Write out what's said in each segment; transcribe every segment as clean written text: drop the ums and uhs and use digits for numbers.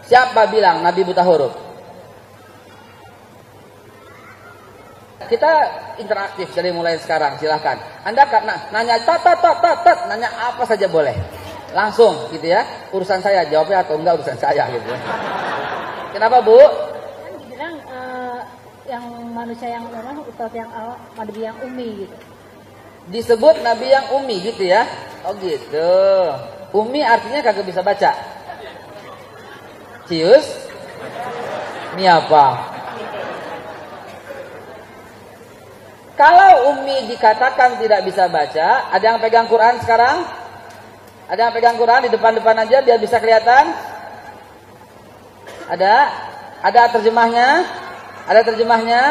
Siapa bilang Nabi buta huruf? Kita interaktif dari mulai sekarang, silahkan. Anda kan nanya nanya apa saja boleh. Langsung gitu ya. Urusan saya, jawabnya atau enggak urusan saya gitu. Kenapa, Bu? Kan dibilang yang manusia yang orang Ustaz yang Nabi yang umi gitu. Disebut Nabi yang umi gitu ya. Oh gitu. Umi artinya kagak bisa baca. Cius? Ini apa? Kalau umi dikatakan tidak bisa baca, ada yang pegang Quran sekarang? Ada yang pegang Quran di depan-depan aja biar bisa kelihatan? Ada? Ada terjemahnya? Ada terjemahnya?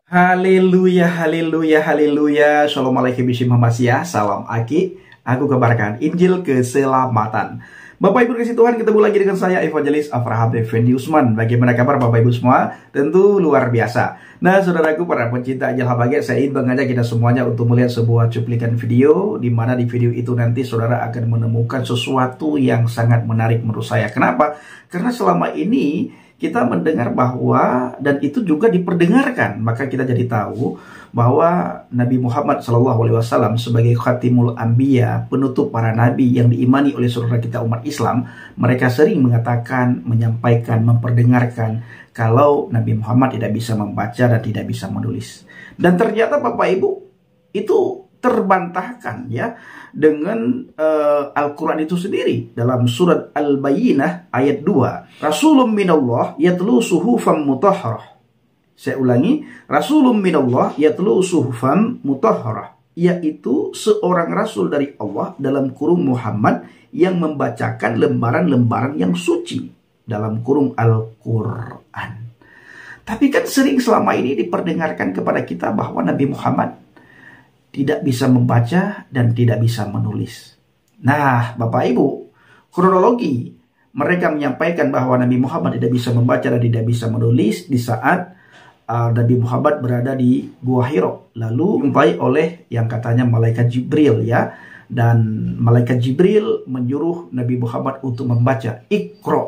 Haleluya, haleluya, haleluya. Assalamualaikum warahmatullahi wabarakatuh. Salam Aki. Aku kabarkan Injil keselamatan. Bapak Ibu kasih Tuhan, ketemu lagi dengan saya Evangelis Avraham Effendi Usman. Bagaimana kabar Bapak Ibu semua? Tentu luar biasa. Nah, saudaraku para pencinta Injil Habagat, saya ingin mengajak kita semuanya untuk melihat sebuah cuplikan video, di mana di video itu nanti saudara akan menemukan sesuatu yang sangat menarik menurut saya. Kenapa? Karena selama ini kita mendengar bahwa, dan itu juga diperdengarkan, maka kita jadi tahu bahwa Nabi Muhammad SAW sebagai Khatimul Anbiya, penutup para nabi yang diimani oleh saudara kita umat Islam, mereka sering mengatakan, menyampaikan, memperdengarkan kalau Nabi Muhammad tidak bisa membaca dan tidak bisa menulis. Dan ternyata Bapak Ibu itu terbantahkan ya dengan Al-Quran itu sendiri dalam surat Al-Bayyinah ayat 2. Rasulun minallah yatlu suhufan mutahharah. Saya ulangi, Rasulun minallah yatlu suhufan mutahharah, yaitu seorang rasul dari Allah dalam kurung Muhammad yang membacakan lembaran-lembaran yang suci dalam kurung Al-Quran. Tapi kan sering selama ini diperdengarkan kepada kita bahwa Nabi Muhammad tidak bisa membaca dan tidak bisa menulis. Nah, Bapak Ibu, kronologi mereka menyampaikan bahwa Nabi Muhammad tidak bisa membaca dan tidak bisa menulis di saat Nabi Muhammad berada di Gua Hiro, lalu dijumpai oleh yang katanya malaikat Jibril ya, dan malaikat Jibril menyuruh Nabi Muhammad untuk membaca Iqra.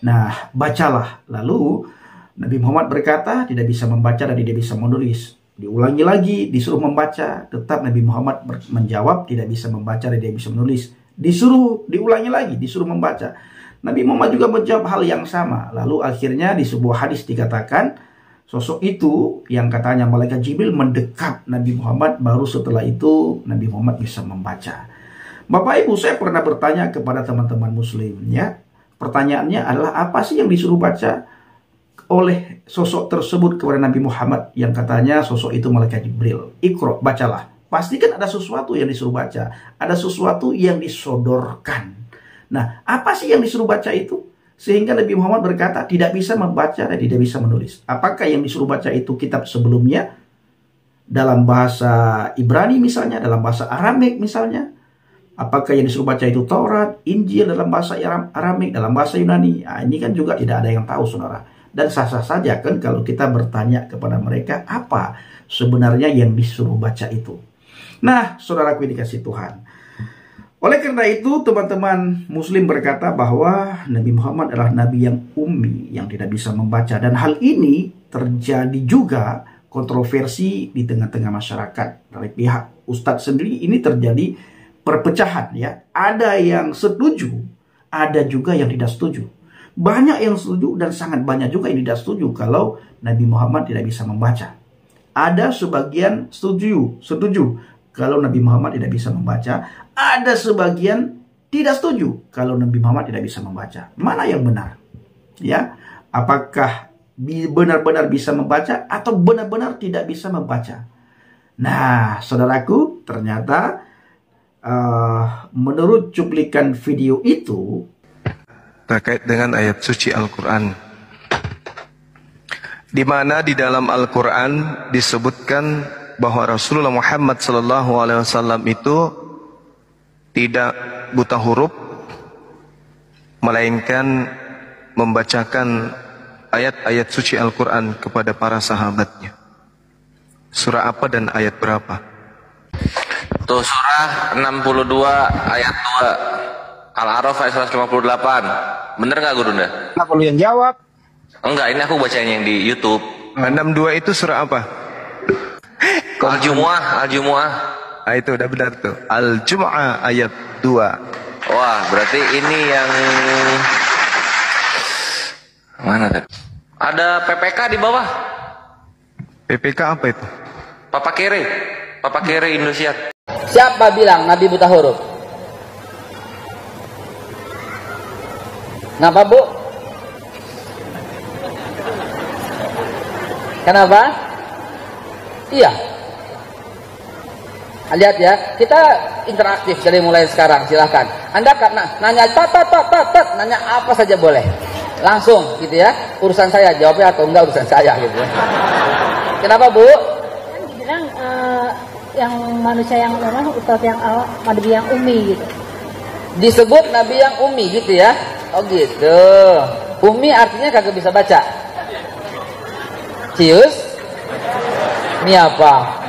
Nah, bacalah. Lalu Nabi Muhammad berkata tidak bisa membaca dan tidak bisa menulis. Diulangi lagi, disuruh membaca, tetap Nabi Muhammad menjawab tidak bisa membaca dan tidak bisa menulis. Disuruh diulangi lagi, disuruh membaca. Nabi Muhammad juga menjawab hal yang sama. Lalu akhirnya di sebuah hadis dikatakan sosok itu yang katanya malaikat Jibril mendekat Nabi Muhammad, baru setelah itu Nabi Muhammad bisa membaca. Bapak Ibu, saya pernah bertanya kepada teman-teman muslim ya. Pertanyaannya adalah apa sih yang disuruh baca oleh sosok tersebut kepada Nabi Muhammad yang katanya sosok itu malaikat Jibril? Iqra, bacalah. Pasti kan ada sesuatu yang disuruh baca, ada sesuatu yang disodorkan. Nah, apa sih yang disuruh baca itu? Sehingga Nabi Muhammad berkata tidak bisa membaca dan tidak bisa menulis. Apakah yang disuruh baca itu kitab sebelumnya dalam bahasa Ibrani misalnya, dalam bahasa Aramik misalnya? Apakah yang disuruh baca itu Taurat, Injil dalam bahasa Aramik, dalam bahasa Yunani? Nah, ini kan juga tidak ada yang tahu, saudara. Dan sah-sah saja kan kalau kita bertanya kepada mereka apa sebenarnya yang disuruh baca itu. Nah, saudaraku yang dikasih Tuhan, oleh karena itu teman-teman muslim berkata bahwa Nabi Muhammad adalah nabi yang ummi, yang tidak bisa membaca. Dan hal ini terjadi juga kontroversi di tengah-tengah masyarakat. Dari pihak Ustadz sendiri ini terjadi perpecahan ya. Ada yang setuju, ada juga yang tidak setuju. Banyak yang setuju dan sangat banyak juga yang tidak setuju kalau Nabi Muhammad tidak bisa membaca. Ada sebagian setuju kalau Nabi Muhammad tidak bisa membaca. Ada sebagian tidak setuju kalau Nabi Muhammad tidak bisa membaca. Mana yang benar? Ya, apakah benar-benar bisa membaca atau benar-benar tidak bisa membaca? Nah, saudaraku, ternyata menurut cuplikan video itu terkait dengan ayat suci Al-Quran, di mana di dalam Al-Quran disebutkan bahwa Rasulullah Muhammad SAW itu tidak buta huruf, melainkan membacakan ayat-ayat suci Al-Quran kepada para sahabatnya. Surah apa dan ayat berapa? Tuh surah 62 ayat Al-A'raf ayat 158. Bener nggak Gurunda? Kenapa lu yang jawab? Enggak, ini aku bacanya yang di YouTube. 62 itu surah apa? Al-Jumu'ah, Al-Jumu'ah. Ah, itu udah benar tuh. Al-Jumu'ah ayat 2. Wah, berarti ini yang mana tadi? Ada PPK di bawah. PPK apa itu? Papa Kere Indosiar. Siapa bilang Nabi buta huruf? Kenapa, Bu? Kenapa? Iya. Lihat ya, kita interaktif dari mulai sekarang, silahkan. Anda nanya nanya apa saja boleh. Langsung gitu ya. Urusan saya, jawabnya atau enggak urusan saya gitu. Kenapa, Bu? Kan dibilang yang manusia yang lemah, ustadz yang awam, Nabi yang umi gitu. Disebut Nabi yang umi gitu ya. Oh gitu. Umi artinya kagak bisa baca. Cius? Ini apa?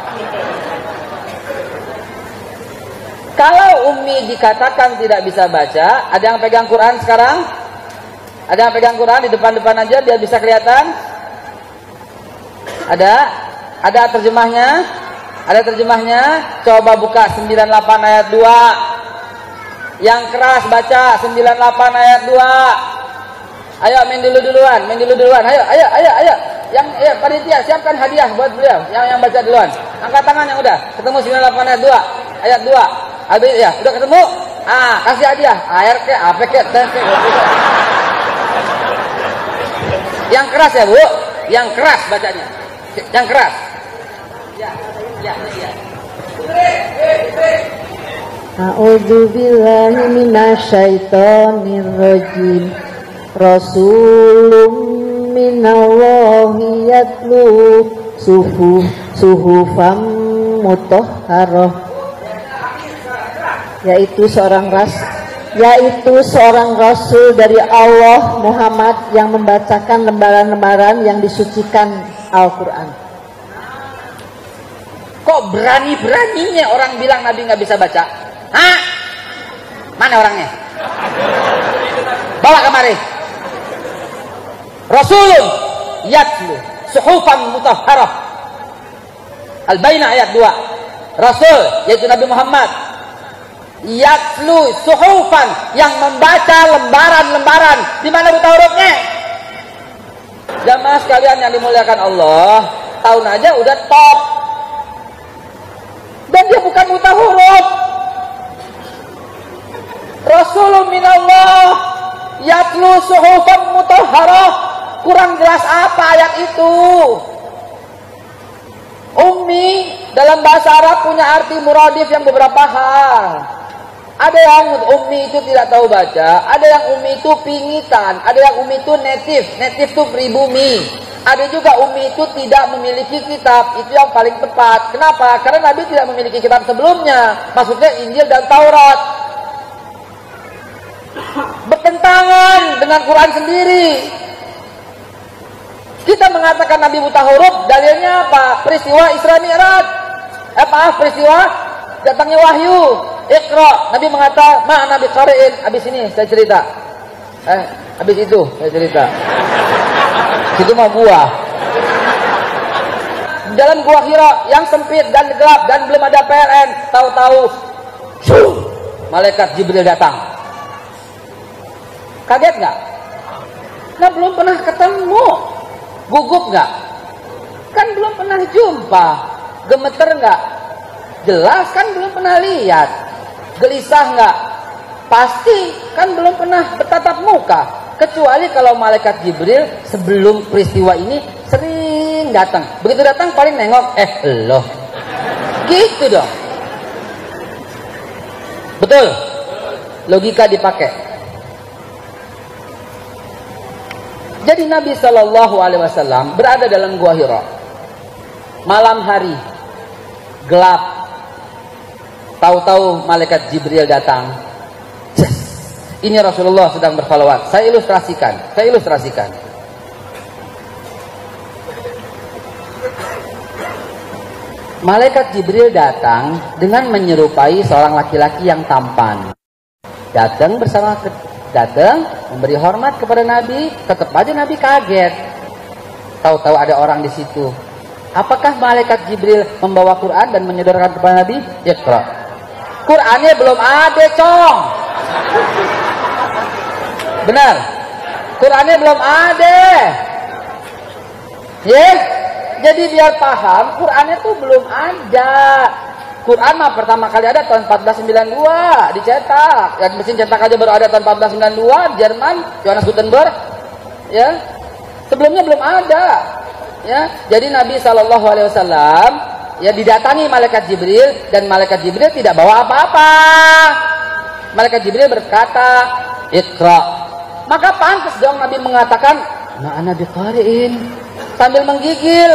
Kalau umi dikatakan tidak bisa baca, ada yang pegang Quran sekarang? Ada yang pegang Quran di depan-depan aja biar bisa kelihatan? Ada? Ada terjemahnya? Ada terjemahnya? Coba buka 98 ayat 2. Yang keras baca 98 ayat 2. Ayo main duluan. Ayo. Yang panitia siapkan hadiah buat beliau. Yang baca duluan. Angkat tangan yang udah. Ketemu 98 ayat 2. Ayat 2. Habis ya, udah ketemu? Ah, kasih hadiah. Air ke, apa ke, Yang keras ya, Bu. Yang keras bacanya. Yang keras. Ya. A'udzubillahi minasyaitonir rajim. Rasulun minallahi yatlu suhufam mutahharah. Yaitu seorang rasul dari Allah Muhammad yang membacakan lembaran-lembaran yang disucikan Al-Qur'an. Kok berani-beraninya orang bilang Nabi nggak bisa baca? Hah? Mana orangnya? Bawa kemari. Rasulun yatlu suhufan mutahharah. Al-Bainah ayat 2. Rasul yaitu Nabi Muhammad yatlu suhufan yang membaca lembaran-lembaran. Di mana buta hurufnya? Jamaah sekalian yang dimuliakan Allah, tahun aja udah top. Dan dia bukan buta huruf. Rasulun minallah yatlu suhufan mutahharah. Kurang jelas apa ayat itu? Ummi dalam bahasa Arab punya arti muradif yang beberapa hal. Ada yang ummi itu tidak tahu baca, ada yang ummi itu pingitan, ada yang ummi itu native itu pribumi. Ada juga ummi itu tidak memiliki kitab, itu yang paling tepat. Kenapa? Karena Nabi tidak memiliki kitab sebelumnya, maksudnya Injil dan Taurat. Bertentangan dengan Quran sendiri. Kita mengatakan Nabi buta huruf, dalilnya apa? Peristiwa Isra Mi'raj. Peristiwa datangnya wahyu. Iqra, Nabi mengatakan, "Ma Nabi qari'in." Habis ini saya cerita. Habis itu saya cerita. Itu mah buah. Dalam gua Hira yang sempit dan gelap dan belum ada PLN, tahu-tahu malaikat Jibril datang. Kaget nggak? Nah, belum pernah ketemu. Gugup nggak? Kan belum pernah jumpa. Gemeter nggak? Jelas kan belum pernah lihat. Gelisah nggak? Pasti kan belum pernah bertatap muka. Kecuali kalau malaikat Jibril sebelum peristiwa ini sering datang. Begitu datang paling nengok, loh. Gitu dong. Betul? Logika dipakai. Jadi Nabi Shallallahu Alaihi Wasallam berada dalam gua Hira, malam hari, gelap. Tahu-tahu malaikat Jibril datang. Ini Rasulullah sedang berkhalwat. Saya ilustrasikan. Malaikat Jibril datang dengan menyerupai seorang laki-laki yang tampan. datang memberi hormat kepada Nabi, tetap aja Nabi kaget. Tahu-tahu ada orang di situ. Apakah malaikat Jibril membawa Quran dan menyodorkan kepada Nabi? Iqra. Qurannya belum ada, Cong. Benar. Qurannya belum ada. Jadi biar paham, Qurannya tuh belum ada. Quran mah pertama kali ada tahun 1492 dicetak. Yang mesin cetak aja baru ada tahun 1492 Jerman, Johannes Gutenberg. Ya. Sebelumnya belum ada. Ya. Jadi Nabi SAW ya didatangi malaikat Jibril dan malaikat Jibril tidak bawa apa-apa. Malaikat Jibril berkata, "Iqra." Maka pantas dong Nabi mengatakan, "Ma ana biqari'in." Sambil menggigil.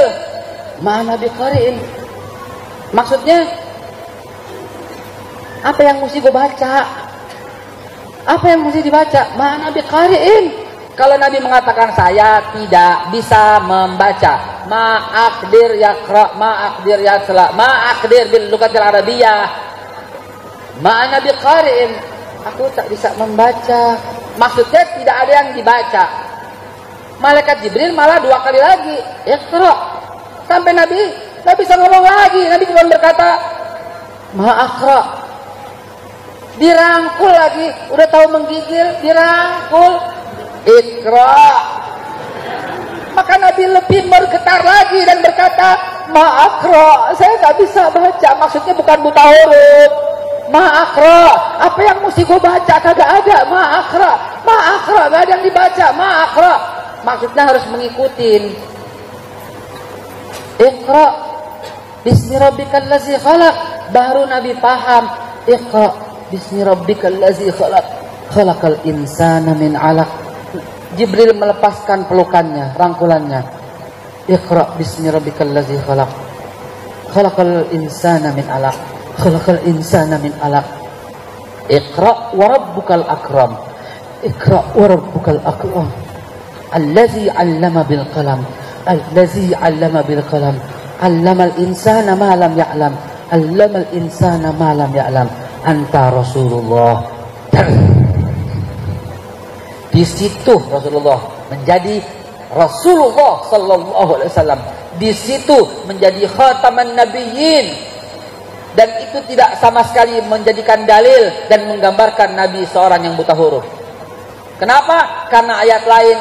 Ma ana biqari'in. Maksudnya apa yang mesti gue baca? Apa yang mesti dibaca? Mana biqari'in. Kalau Nabi mengatakan saya tidak bisa membaca, ma'aqdir yaqra, ma'aqdir yasla, ma'aqdir bil lughatil arabiyyah, ma'ana biqari'in, aku tak bisa membaca. Maksudnya tidak ada yang dibaca. Malaikat Jibril malah 2 kali lagi, iqra. Sampai Nabi nggak bisa ngomong lagi. Nabi cuma berkata, ma'aqra. Dirangkul lagi, udah tahu menggigil, dirangkul, Iqra. Maka Nabi lebih bergetar lagi dan berkata, Ma'aqra, saya nggak bisa baca. Maksudnya bukan buta huruf. Ma'aqra, apa yang mesti gue baca? Kagak ada. Ma'aqra, Ma'aqra, nggak ada yang dibaca. Ma'aqra, maksudnya harus mengikutin. Iqra, bismi rabbikal ladzi khalaq. Baru Nabi paham. Iqra, bismi rabbikal ladzi khalaq, khalaqal insana min 'alaq. Jibril melepaskan pelukannya, rangkulannya. Iqra bismi rabbikal ladzi khalaq, khalaqal insana min 'alaq, khalaqal insana min 'alaq. Iqra wa rabbukal akram, Iqra wa rabbukal akram, allazi 'allama bil qalam, allazi 'allama bil qalam, 'allamal insana ma lam ya'lam, 'allamal insana ma lam ya'lam. Anta Rasulullah. Di situ Rasulullah menjadi Rasulullah sallallahu alaihi wasallam. Di situ menjadi khataman nabiyyin. Dan itu tidak sama sekali menjadikan dalil dan menggambarkan Nabi seorang yang buta huruf. Kenapa? Karena ayat lain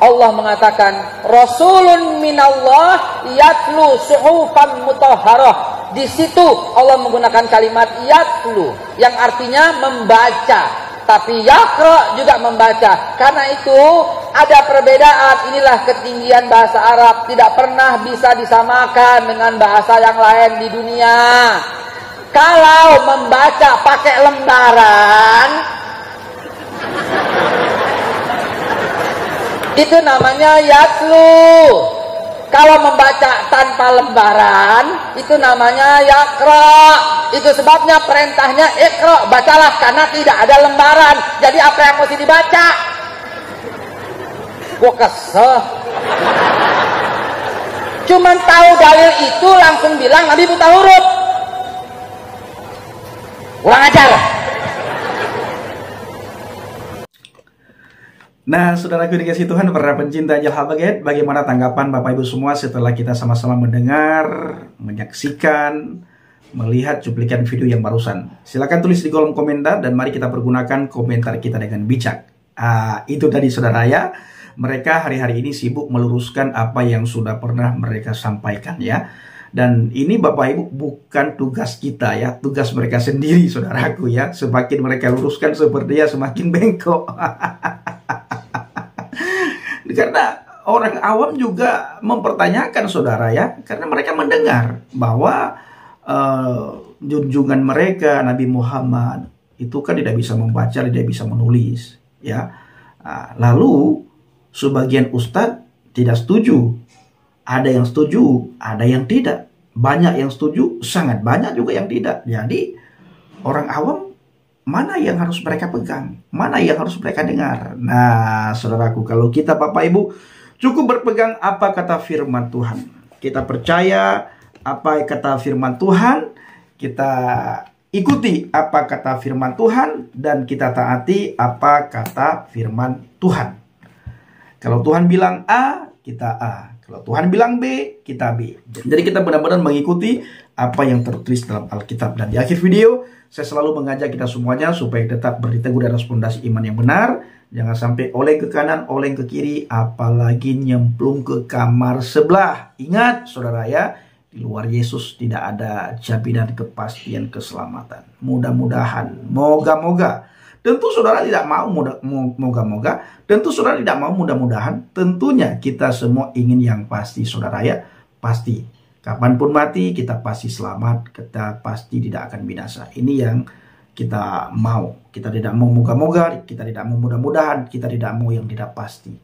Allah mengatakan Rasulun minallah yatlu suhufan mutahharah. Di situ Allah menggunakan kalimat yatlu yang artinya membaca, tapi yaqra juga membaca. Karena itu ada perbedaan. Inilah ketinggian bahasa Arab, tidak pernah bisa disamakan dengan bahasa yang lain di dunia. Kalau membaca pakai lembaran, itu namanya yatlu. Kalau membaca tanpa lembaran, itu namanya yaqra. Itu sebabnya perintahnya iqra, bacalah, karena tidak ada lembaran. Jadi apa yang mesti dibaca? Gua kesel. Cuman tahu dalil itu langsung bilang Nabi buta huruf. Kurang ajar. Nah, saudaraku dikasih Tuhan, para pencinta Anjil Habagat, bagaimana tanggapan Bapak Ibu semua setelah kita sama-sama mendengar, menyaksikan, melihat cuplikan video yang barusan? Silakan tulis di kolom komentar dan mari kita pergunakan komentar kita dengan bijak. Itu tadi saudara ya, mereka hari-hari ini sibuk meluruskan apa yang sudah pernah mereka sampaikan ya. Dan ini Bapak Ibu bukan tugas kita ya, tugas mereka sendiri saudaraku ya. Semakin mereka luruskan sepertinya semakin bengkok. Karena orang awam juga mempertanyakan saudara ya, karena mereka mendengar bahwa junjungan mereka Nabi Muhammad itu kan tidak bisa membaca, tidak bisa menulis ya. Lalu sebagian ustadz tidak setuju, ada yang setuju, ada yang tidak, banyak yang setuju, sangat banyak juga yang tidak. Jadi orang awam mana yang harus mereka pegang, mana yang harus mereka dengar. Nah, saudaraku, kalau kita Bapak Ibu cukup berpegang apa kata firman Tuhan, kita percaya apa kata firman Tuhan, kita ikuti apa kata firman Tuhan dan kita taati apa kata firman Tuhan. Kalau Tuhan bilang A, kita A. Kalau Tuhan bilang B, kita B. Jadi kita benar-benar mengikuti apa yang tertulis dalam Alkitab. Dan di akhir video, saya selalu mengajak kita semuanya supaya tetap berteguh di atas fondasi iman yang benar. Jangan sampai oleng ke kanan, oleng ke kiri, apalagi nyemplung ke kamar sebelah. Ingat, saudara ya, di luar Yesus tidak ada jaminan kepastian keselamatan. Mudah-mudahan, moga-moga. Tentu saudara tidak mau moga-moga. Tentu saudara tidak mau mudah-mudahan. Tentunya kita semua ingin yang pasti, saudara ya. Pasti. Kapanpun mati, kita pasti selamat. Kita pasti tidak akan binasa. Ini yang kita mau. Kita tidak mau moga-moga. Kita tidak mau mudah-mudahan. Kita tidak mau yang tidak pasti.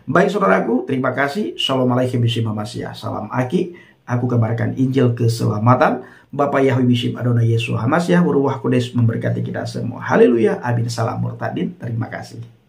Baik saudaraku, terima kasih. Assalamualaikum warahmatullahi wabarakatuh. Salam Aki. Aku kabarkan Injil keselamatan. Bapak Yahweh Bishim Adonai Yesus Hamasyah, Ruh Kudus memberkati kita semua. Haleluya, amin, salam murtadin. Terima kasih.